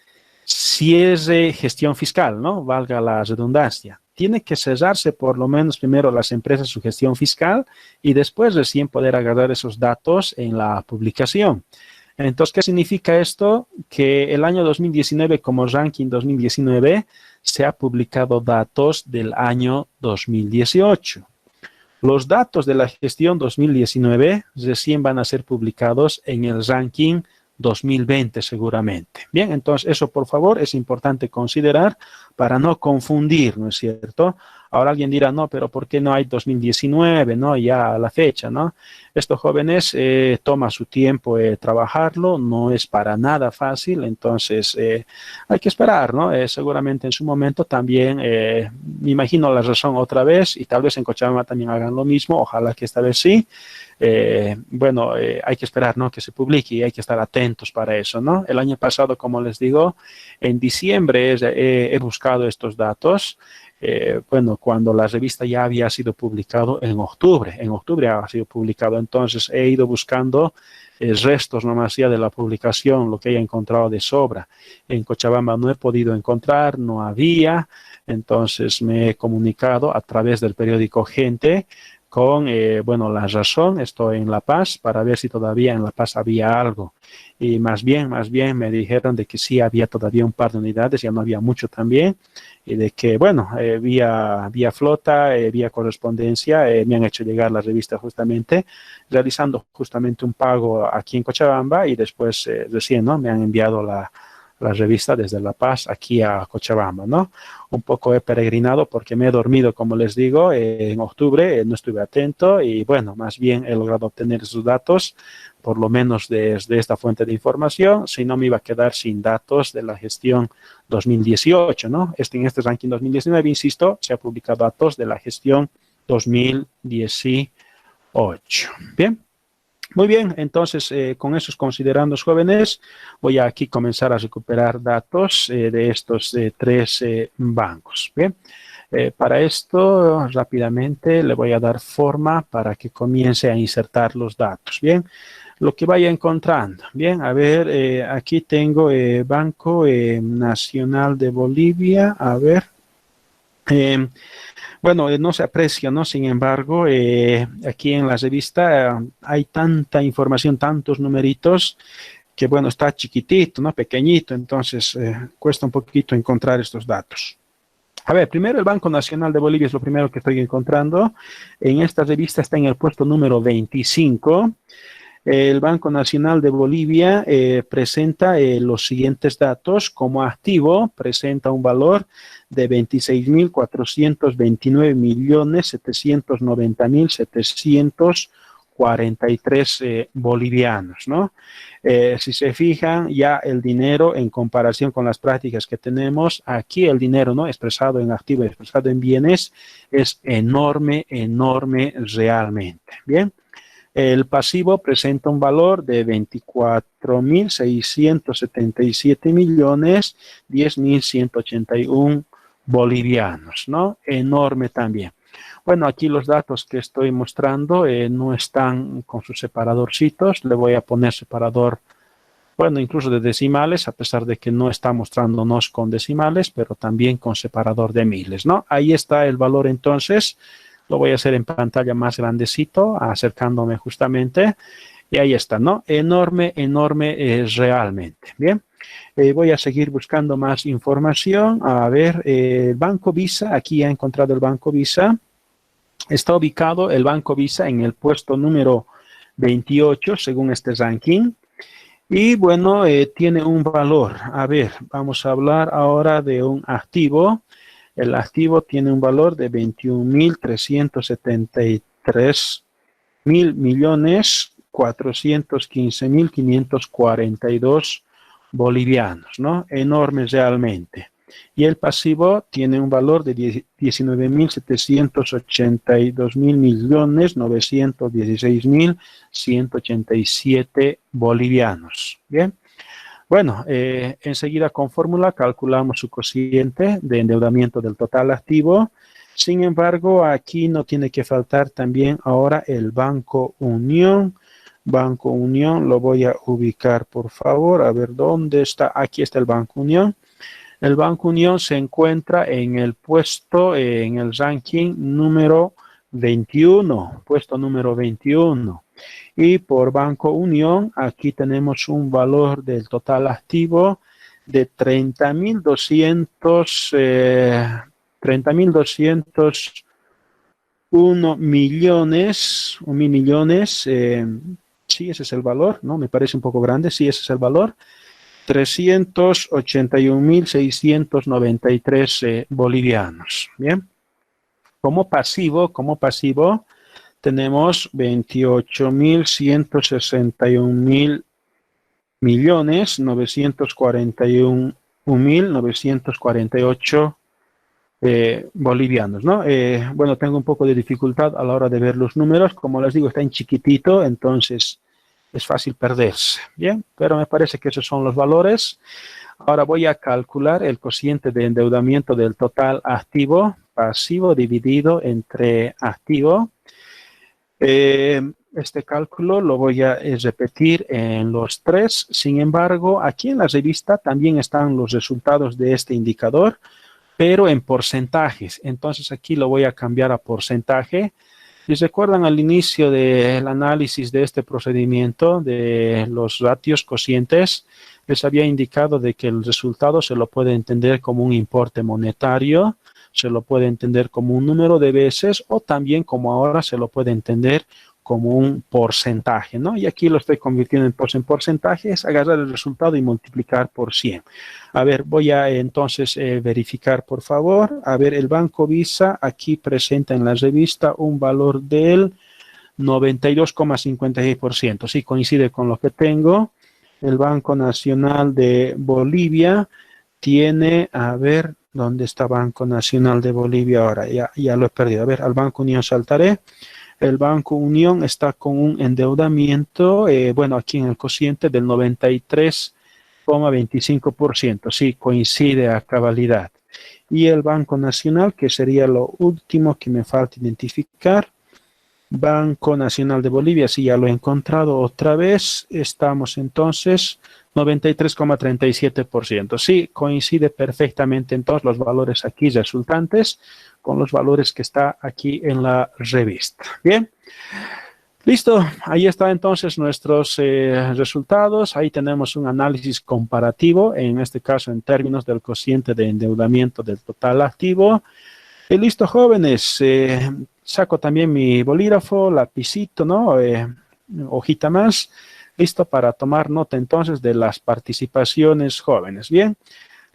cierre gestión fiscal, ¿no? Valga la redundancia. Tiene que cerrarse por lo menos primero las empresas su gestión fiscal y después recién poder agarrar esos datos en la publicación. Entonces, ¿qué significa esto? Que el año 2019 como ranking 2019 se ha publicado datos del año 2018. Los datos de la gestión 2019 recién van a ser publicados en el ranking 2020 seguramente. Bien, entonces eso por favor es importante considerar para no confundir, ¿no es cierto? Ahora alguien dirá, no, pero ¿por qué no hay 2019, no? Ya a la fecha, ¿no? Estos jóvenes toma su tiempo trabajarlo, no es para nada fácil, entonces hay que esperar, ¿no? Seguramente en su momento también, me imagino la razón otra vez y tal vez en Cochabamba también hagan lo mismo, ojalá que esta vez sí. Bueno, hay que esperar, ¿no? Que se publique y hay que estar atentos para eso, ¿no? El año pasado, como les digo, en diciembre he buscado estos datos. Bueno, cuando la revista ya había sido publicado en octubre ha sido publicado, entonces he ido buscando restos nomás ya de la publicación, lo que haya encontrado de sobra. En Cochabamba no he podido encontrar, no había, entonces me he comunicado a través del periódico Gente con, bueno, la razón. Estoy en La Paz para ver si todavía en La Paz había algo. Y más bien me dijeron de que sí había todavía un par de unidades, ya no había mucho también. Y de que, bueno, vía flota, vía correspondencia, me han hecho llegar la revista justamente, realizando justamente un pago aquí en Cochabamba y después recién, ¿no? Me han enviado la revista desde La Paz aquí a Cochabamba, ¿no? Un poco he peregrinado porque me he dormido, como les digo, en octubre, no estuve atento y bueno, más bien he logrado obtener esos datos, por lo menos desde esta fuente de información, si no me iba a quedar sin datos de la gestión 2018, ¿no? En este ranking 2019, insisto, se ha publicado datos de la gestión 2018. Bien. Muy bien, entonces con esos considerandos jóvenes voy a aquí comenzar a recuperar datos de estos tres bancos. Bien, para esto rápidamente le voy a dar forma para que comience a insertar los datos. Bien, lo que vaya encontrando. Bien, a ver, aquí tengo Banco Nacional de Bolivia. A ver. Bueno, no se aprecia, ¿no? Sin embargo, aquí en la revista hay tanta información, tantos numeritos, que bueno, está chiquitito, ¿no? Pequeñito, entonces cuesta un poquito encontrar estos datos. A ver, primero el Banco Nacional de Bolivia es lo primero que estoy encontrando. En esta revista está en el puesto número 25. El Banco Nacional de Bolivia presenta los siguientes datos. Como activo, presenta un valor de 26.429.790.743 bolivianos, ¿no? Si se fijan, ya el dinero en comparación con las prácticas que tenemos, aquí el dinero, ¿no? Expresado en activo y expresado en bienes, es enorme, enorme realmente. Bien. El pasivo presenta un valor de 24.677.010.181 bolivianos, ¿no? Enorme también. Bueno, aquí los datos que estoy mostrando no están con sus separadorcitos. Le voy a poner separador, bueno, incluso de decimales, a pesar de que no está mostrándonos con decimales, pero también con separador de miles, ¿no? Ahí está el valor entonces. Lo voy a hacer en pantalla más grandecito, acercándome justamente. Y ahí está, ¿no? Enorme, enorme realmente. Bien. Voy a seguir buscando más información. A ver, el Banco Visa. Aquí he encontrado el Banco Visa. Está ubicado el Banco Visa en el puesto número 28, según este ranking. Y bueno, tiene un valor. A ver, vamos a hablar ahora de un activo. El activo tiene un valor de 21.373.415.542 bolivianos, ¿no? Enorme realmente. Y el pasivo tiene un valor de 19.782.916.187 bolivianos. Bien. Bueno, enseguida con fórmula calculamos su cociente de endeudamiento del total activo. Sin embargo, aquí no tiene que faltar también ahora el Banco Unión. Banco Unión lo voy a ubicar, por favor. A ver, ¿dónde está? Aquí está el Banco Unión. El Banco Unión se encuentra en el puesto, en el ranking número 21, puesto número 21. Y por Banco Unión, aquí tenemos un valor del total activo de 30.201 millones, sí, ese es el valor, ¿no? Me parece un poco grande, sí, ese es el valor. 381.693 bolivianos. Bien. Como pasivo, tenemos 28.161.941.948 bolivianos, ¿no? Bueno, tengo un poco de dificultad a la hora de ver los números. Como les digo, está en chiquitito, entonces es fácil perderse. Bien, pero me parece que esos son los valores. Ahora voy a calcular el cociente de endeudamiento del total activo, pasivo dividido entre activo. Este cálculo lo voy a repetir en los tres. Sin embargo, aquí en la revista también están los resultados de este indicador, pero en porcentajes. Entonces aquí lo voy a cambiar a porcentaje. Si recuerdan al inicio del análisis de este procedimiento de los ratios cocientes, les había indicado de que el resultado se lo puede entender como un importe monetario, se lo puede entender como un número de veces o también como ahora se lo puede entender como un porcentaje, ¿no? Y aquí lo estoy convirtiendo en porcentaje, es agarrar el resultado y multiplicar por 100. A ver, voy a entonces verificar, por favor. A ver, el Banco Visa aquí presenta en la revista un valor del 92,56%. Sí, coincide con lo que tengo. El Banco Nacional de Bolivia tiene, a ver, ¿dónde está Banco Nacional de Bolivia ahora? Ya lo he perdido. A ver, al Banco Unión saltaré. El Banco Unión está con un endeudamiento, bueno, aquí en el cociente del 93,25%. Sí, coincide a cabalidad. Y el Banco Nacional, que sería lo último que me falta identificar. Banco Nacional de Bolivia, sí, ya lo he encontrado otra vez. Estamos entonces 93,37%. Sí, coincide perfectamente entonces los valores aquí resultantes con los valores que está aquí en la revista. Bien, listo. Ahí está entonces nuestros resultados. Ahí tenemos un análisis comparativo, en este caso en términos del cociente de endeudamiento del total activo. Listo, jóvenes. Saco también mi bolígrafo, lapicito, ¿no? Hojita más. Listo para tomar nota entonces de las participaciones jóvenes. Bien.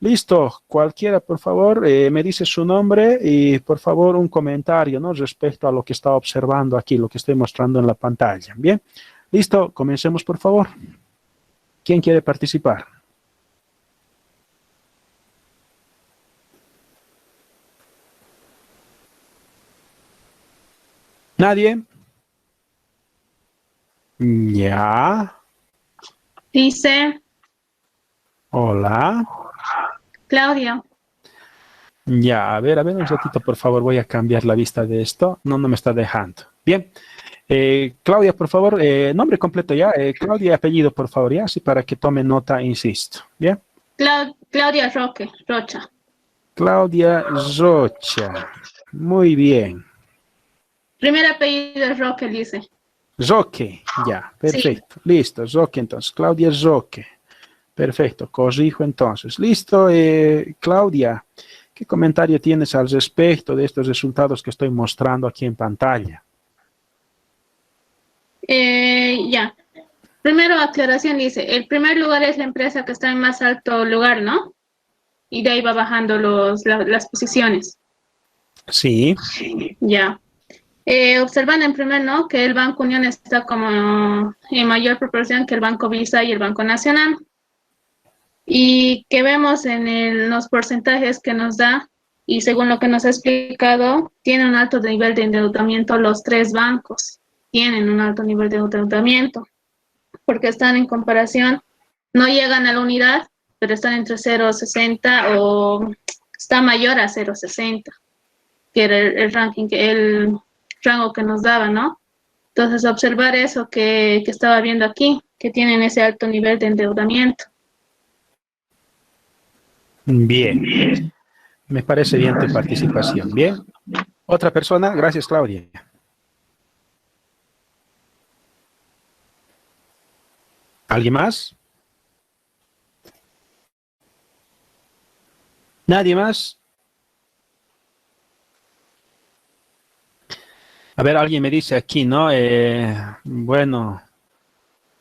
Listo, cualquiera, por favor, me dice su nombre y por favor un comentario, ¿no? Respecto a lo que está observando aquí, lo que estoy mostrando en la pantalla. Bien, listo, comencemos, por favor. ¿Quién quiere participar? ¿Nadie? Ya. Dice Hola. Claudia. Ya, a ver un ratito, por favor, voy a cambiar la vista de esto. No me está dejando. Bien. Claudia, por favor, nombre completo ya. Claudia, apellido, por favor, ya, así para que tome nota, insisto. Bien. Claudia Rocha. Claudia Rocha. Muy bien. Primer apellido es Roque, dice. Roque, ya, Sí. perfecto. Listo, Roque entonces. Claudia Roque. Perfecto, corrijo entonces. Listo, Claudia, ¿qué comentario tienes al respecto de estos resultados que estoy mostrando aquí en pantalla? Ya. Primero, aclaración, dice, el primer lugar es la empresa que está en más alto lugar, ¿no? Y de ahí va bajando las posiciones. Sí. Ya. Observando en primer, ¿no? Que el Banco Unión está como en mayor proporción que el Banco Visa y el Banco Nacional. Y que vemos en los porcentajes que nos da, y según lo que nos ha explicado, tiene un alto nivel de endeudamiento los tres bancos. Tienen un alto nivel de endeudamiento, porque están en comparación, no llegan a la unidad, pero están entre 0,60 o está mayor a 0,60, que era el rango que nos daba, ¿no? Entonces, observar eso que estaba viendo aquí, que tienen ese alto nivel de endeudamiento. Bien. Me parece bien tu participación. Bien. Otra persona. Gracias, Claudia. ¿Alguien más? ¿Nadie más? A ver, alguien me dice aquí, ¿no? Bueno,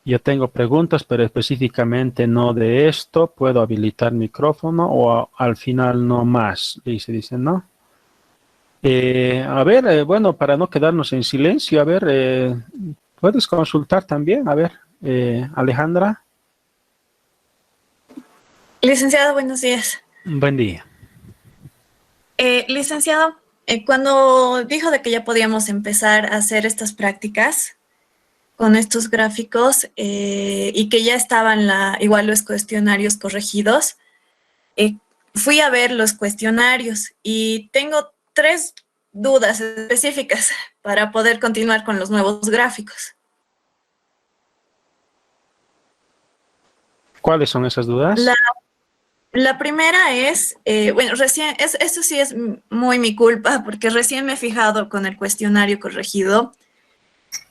yo tengo preguntas, pero específicamente no de esto. ¿Puedo habilitar micrófono o al final no más? Dice, ¿no? A ver, bueno, para no quedarnos en silencio, a ver, ¿puedes consultar también? A ver, Alejandra. Licenciado, buenos días. Buen día. Licenciado, cuando dijo de que ya podíamos empezar a hacer estas prácticas con estos gráficos y que ya estaban igual los cuestionarios corregidos, fui a ver los cuestionarios y tengo 3 dudas específicas para poder continuar con los nuevos gráficos. ¿Cuáles son esas dudas? La primera es, bueno, recién, esto sí es muy mi culpa, porque recién me he fijado con el cuestionario corregido.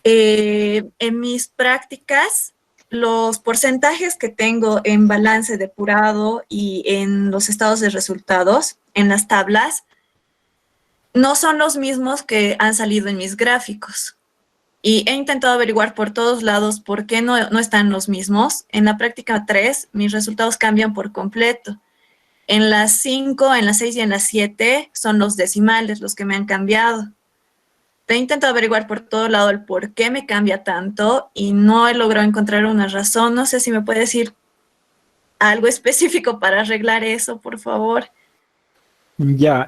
En mis prácticas, los porcentajes que tengo en balance depurado y en los estados de resultados, en las tablas, no son los mismos que han salido en mis gráficos. Y he intentado averiguar por todos lados por qué no están los mismos. En la práctica 3, mis resultados cambian por completo. En las 5, en las 6 y en las 7 son los decimales los que me han cambiado. He intentado averiguar por todo lado el por qué me cambia tanto y no he logrado encontrar una razón. No sé si me puede decir algo específico para arreglar eso, por favor. Ya,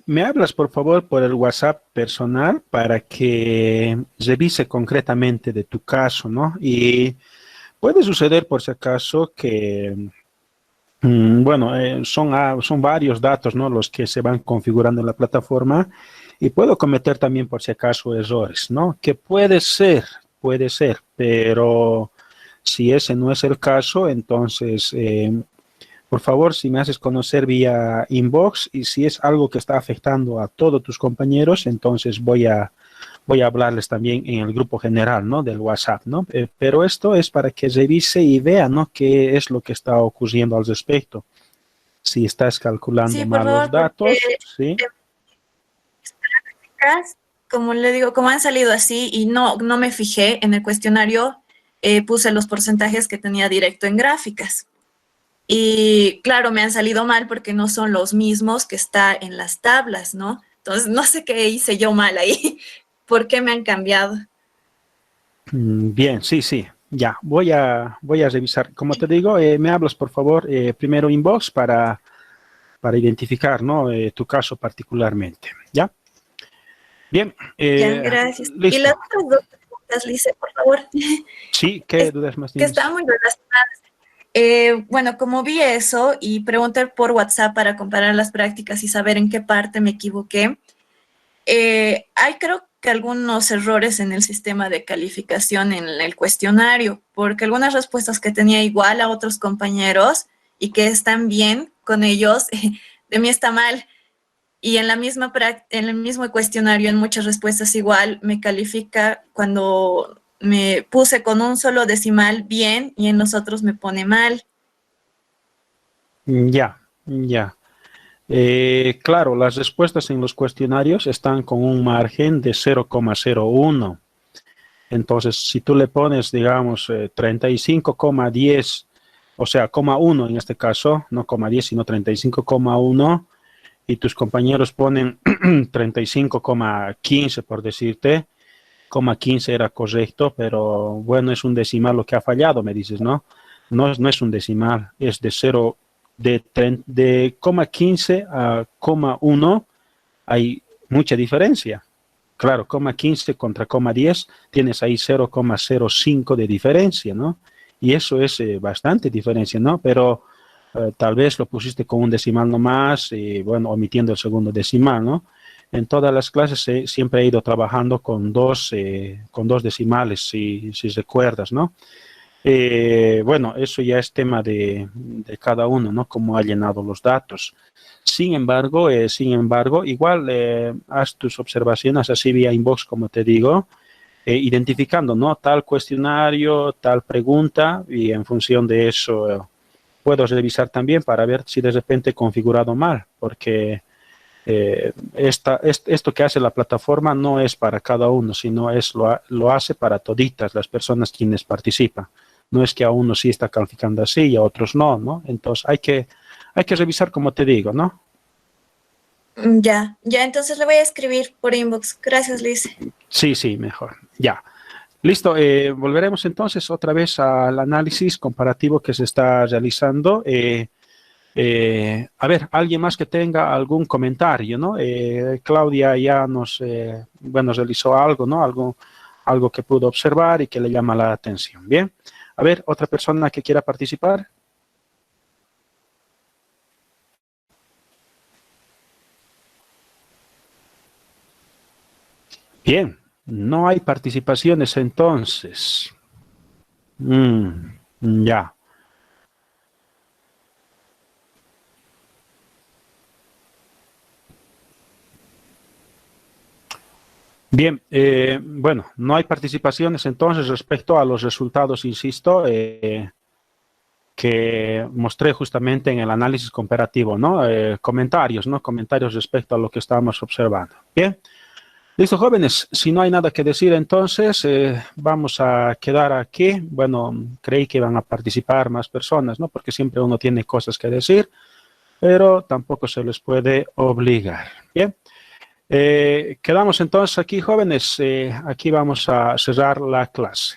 me hablas por favor por el WhatsApp personal para que revise concretamente de tu caso, ¿no? Y puede suceder por si acaso que, bueno, son varios datos, ¿no? Los que se van configurando en la plataforma y puedo cometer también por si acaso errores, ¿no? Que puede ser, pero si ese no es el caso, entonces por favor, si me haces conocer vía inbox y si es algo que está afectando a todos tus compañeros, entonces voy a hablarles también en el grupo general, ¿no? Del WhatsApp, ¿no? Pero esto es para que revise y vea, ¿no? Qué es lo que está ocurriendo al respecto. Si estás calculando Sí, por mal los favor, porque datos, ¿sí? como le digo, como han salido así y no me fijé en el cuestionario, puse los porcentajes que tenía directo en gráficas. Y claro, me han salido mal porque no son los mismos que está en las tablas, ¿no? Entonces, no sé qué hice yo mal ahí, por qué me han cambiado. Bien, sí, sí. Ya, voy a revisar. Como te digo, me hablas, por favor, primero inbox para identificar, ¿no? Tu caso particularmente. ¿Ya? Bien, Ya, gracias. Y las listo. otras dos preguntas, Lice, por favor, Sí, ¿qué dudas más que tienes? están muy relacionadas. Bueno, como vi eso y pregunté por WhatsApp para comparar las prácticas y saber en qué parte me equivoqué, hay creo que algunos errores en el sistema de calificación en el cuestionario, porque algunas respuestas que tenía igual a otros compañeros y que están bien con ellos, de mí está mal. Y en en el mismo cuestionario, en muchas respuestas igual, me califica cuando me puse con un solo decimal bien y en los otros me pone mal. Ya, ya. Claro, las respuestas en los cuestionarios están con un margen de 0,01. Entonces, si tú le pones, digamos, 35,10, o sea, coma 1 en este caso, no coma 10, sino 35,1, y tus compañeros ponen 35,15, por decirte, coma 15 era correcto, pero bueno, es un decimal lo que ha fallado, me dices, ¿no? No es un decimal, es de 0, de coma 15 a coma 1 hay mucha diferencia. Claro, coma 15 contra coma 10, tienes ahí 0,05 de diferencia, ¿no? Y eso es bastante diferencia, ¿no? Pero tal vez lo pusiste con un decimal nomás, y bueno, omitiendo el segundo decimal, ¿no? En todas las clases siempre he ido trabajando con dos decimales, si recuerdas, ¿no? Bueno, eso ya es tema de cada uno, ¿no? Cómo ha llenado los datos. Sin embargo, igual haz tus observaciones así vía inbox, como te digo, identificando, ¿no? Tal cuestionario, tal pregunta, y en función de eso puedo revisar también para ver si de repente he configurado mal, porque esto que hace la plataforma no es para cada uno, sino lo hace para toditas las personas quienes participan. No es que a uno sí está calificando así y a otros no, ¿no? Entonces hay que revisar como te digo, ¿no? Ya, ya, entonces le voy a escribir por inbox. Gracias, Liz. Sí, sí, mejor. Ya. Listo, volveremos entonces otra vez al análisis comparativo que se está realizando. A ver, alguien más que tenga algún comentario, ¿no? Claudia ya bueno, realizó algo, ¿no? Algo que pudo observar y que le llama la atención. Bien. A ver, otra persona que quiera participar. Bien, no hay participaciones entonces. Ya. Bien, bueno, no hay participaciones entonces respecto a los resultados, insisto, que mostré justamente en el análisis comparativo, ¿no? Comentarios, ¿no? Comentarios respecto a lo que estábamos observando. Bien, listo, jóvenes. Si no hay nada que decir, entonces vamos a quedar aquí. Bueno, creí que iban a participar más personas, ¿no? Porque siempre uno tiene cosas que decir, pero tampoco se les puede obligar. Bien. Quedamos entonces aquí, jóvenes. Aquí vamos a cerrar la clase.